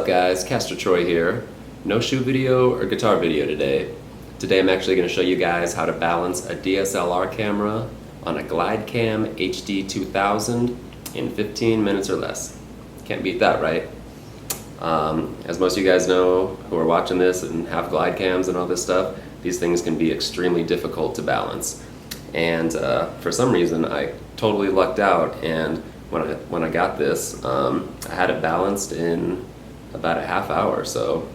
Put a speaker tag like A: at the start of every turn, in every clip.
A: guys, Castor Troy here. No shoe video or guitar video today. Today I'm actually going to show you guys how to balance a DSLR camera on a Glidecam HD-2000 in 15 minutes or less. Can't beat that, right? As most of you guys know who are watching this and have Glidecams and all this stuff, these things can be extremely difficult to balance. And for some reason I totally lucked out, and when I got this, I had it balanced in about a half hour, so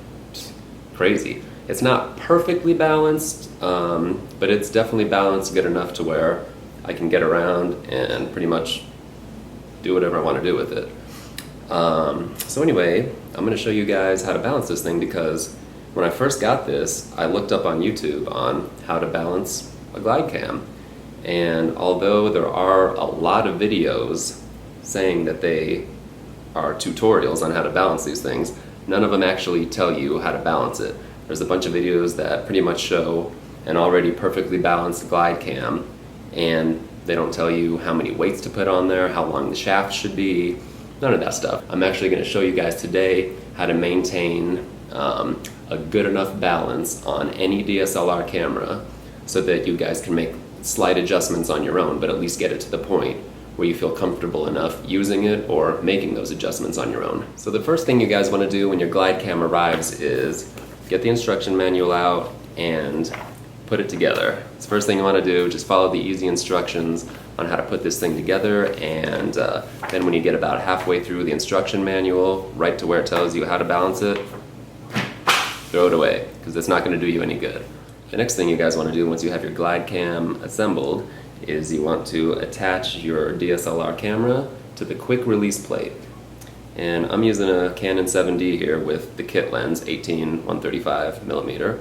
A: crazy. It's not perfectly balanced, but it's definitely balanced good enough to where I can get around and pretty much do whatever I want to do with it. So anyway, I'm going to show you guys how to balance this thing, because when I first got this, I looked up on YouTube on how to balance a Glidecam. And although there are a lot of videos saying that they are tutorials on how to balance these things, none of them actually tell you how to balance it. There's a bunch of videos that pretty much show an already perfectly balanced Glidecam, and they don't tell you how many weights to put on there, how long the shaft should be, none of that stuff. I'm actually going to show you guys today how to maintain a good enough balance on any DSLR camera so that you guys can make slight adjustments on your own, but at least get it to the point where you feel comfortable enough using it or making those adjustments on your own. So the first thing you guys want to do when your Glidecam arrives is get the instruction manual out and put it together. It's the first thing you want to do. Just follow the easy instructions on how to put this thing together, and then when you get about halfway through the instruction manual, right to where it tells you how to balance it, throw it away, because it's not going to do you any good. The next thing you guys want to do once you have your Glidecam assembled is you want to attach your DSLR camera to the quick release plate. And I'm using a Canon 7D here with the kit lens 18-135mm,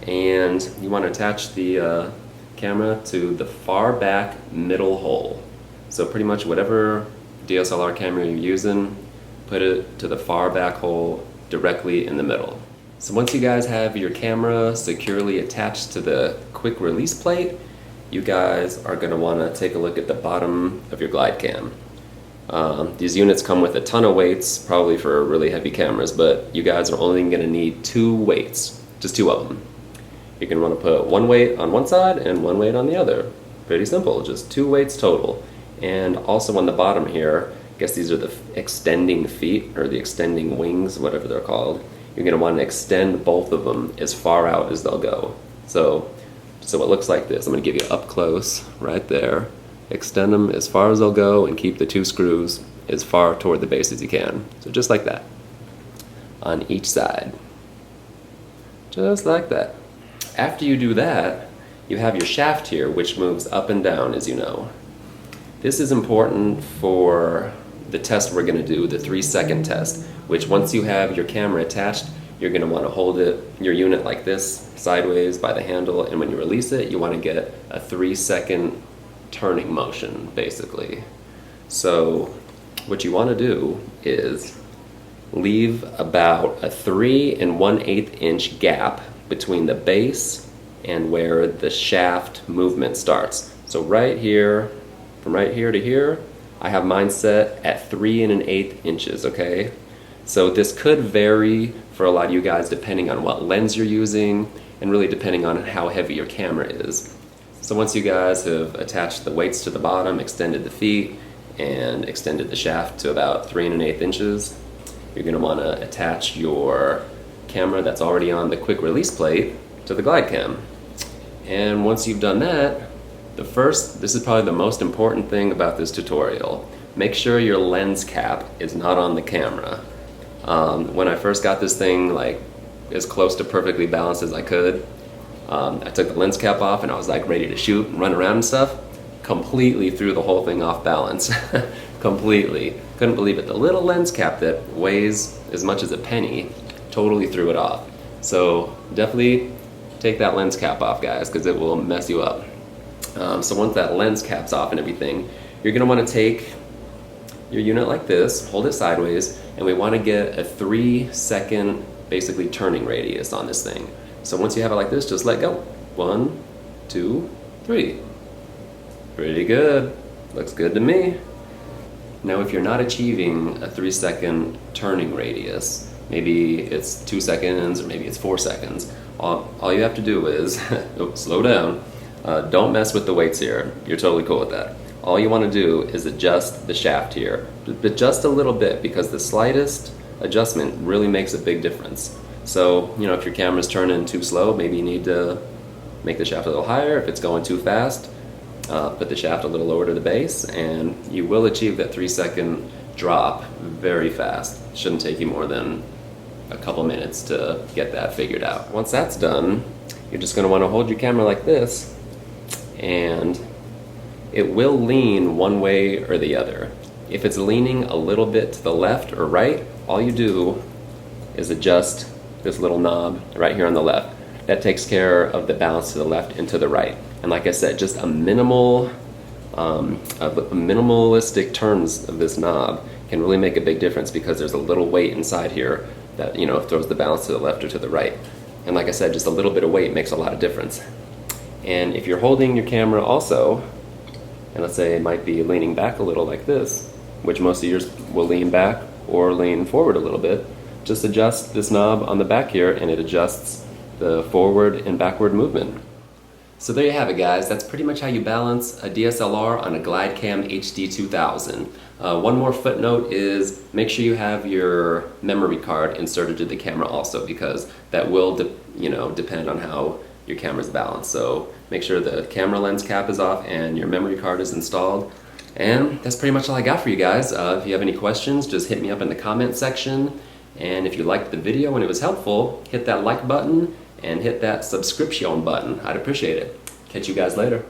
A: and you want to attach the camera to the far back middle hole. So pretty much whatever DSLR camera you're using, put it to the far back hole directly in the middle. So once you guys have your camera securely attached to the quick release plate, you guys are going to want to take a look at the bottom of your Glidecam. These units come with a ton of weights, probably for really heavy cameras, but you guys are only going to need 2 weights, just 2 of them. You're going to want to put 1 weight on one side and 1 weight on the other. Pretty simple, just 2 weights total. And also on the bottom here, I guess these are the extending feet, or the extending wings, whatever they're called. You're going to want to extend both of them as far out as they'll go. So it looks like this. I'm going to give you up close right there. Extend them as far as they'll go and keep the 2 screws as far toward the base as you can. So just like that on each side. Just like that. After you do that, you have your shaft here, which moves up and down, as you know. This is important for the test we're going to do, the 3-second test, which once you have your camera attached, you're going to want to hold your unit like this, sideways by the handle, and when you release it, you want to get a 3-second turning motion, basically. So what you want to do is leave about a 3 1/8 inch gap between the base and where the shaft movement starts. So right here, from right here to here, I have mine set at 3 1/8 inches, okay? So this could vary for a lot of you guys depending on what lens you're using and really depending on how heavy your camera is. So once you guys have attached the weights to the bottom, extended the feet, and extended the shaft to about 3 1/8 inches, you're going to want to attach your camera that's already on the quick release plate to the Glidecam. And once you've done that, this is probably the most important thing about this tutorial. Make sure your lens cap is not on the camera. When I first got this thing like as close to perfectly balanced as I could, I took the lens cap off and I was like ready to shoot and run around and stuff. Completely threw the whole thing off balance. Completely. Couldn't believe it. The little lens cap that weighs as much as a penny totally threw it off. So definitely take that lens cap off, guys, because it will mess you up. So once that lens cap's off and everything, you're going to want to take your unit like this, hold it sideways, and we want to get a 3-second basically turning radius on this thing. So once you have it like this, just let go. 1, 2, 3. Pretty good. Looks good to me. Now if you're not achieving a 3-second turning radius, maybe it's 2 seconds, or maybe it's 4 seconds. All you have to do is, slow down, don't mess with the weights here, you're totally cool with that. All you want to do is adjust the shaft here, but just a little bit, because the slightest adjustment really makes a big difference. So, you know, if your camera's turning too slow, maybe you need to make the shaft a little higher. If it's going too fast, put the shaft a little lower to the base, and you will achieve that 3-second drop very fast. It shouldn't take you more than a couple minutes to get that figured out. Once that's done, you're just going to want to hold your camera like this, and it will lean one way or the other. If it's leaning a little bit to the left or right, all you do is adjust this little knob right here on the left. That takes care of the balance to the left and to the right. And like I said, just a minimalistic turns of this knob can really make a big difference, because there's a little weight inside here that, you know, throws the balance to the left or to the right. And like I said, just a little bit of weight makes a lot of difference. And if you're holding your camera also, and let's say it might be leaning back a little like this, which most of yours will lean back or lean forward a little bit, just adjust this knob on the back here and it adjusts the forward and backward movement. So there you have it, guys. That's pretty much how you balance a DSLR on a Glidecam HD-2000. One more footnote is make sure you have your memory card inserted to the camera also, because that will depend on how your camera's balanced. So make sure the camera lens cap is off and your memory card is installed. And that's pretty much all I got for you guys. If you have any questions, just hit me up in the comment section. And if you liked the video and it was helpful, hit that like button and hit that subscription button. I'd appreciate it. Catch you guys later.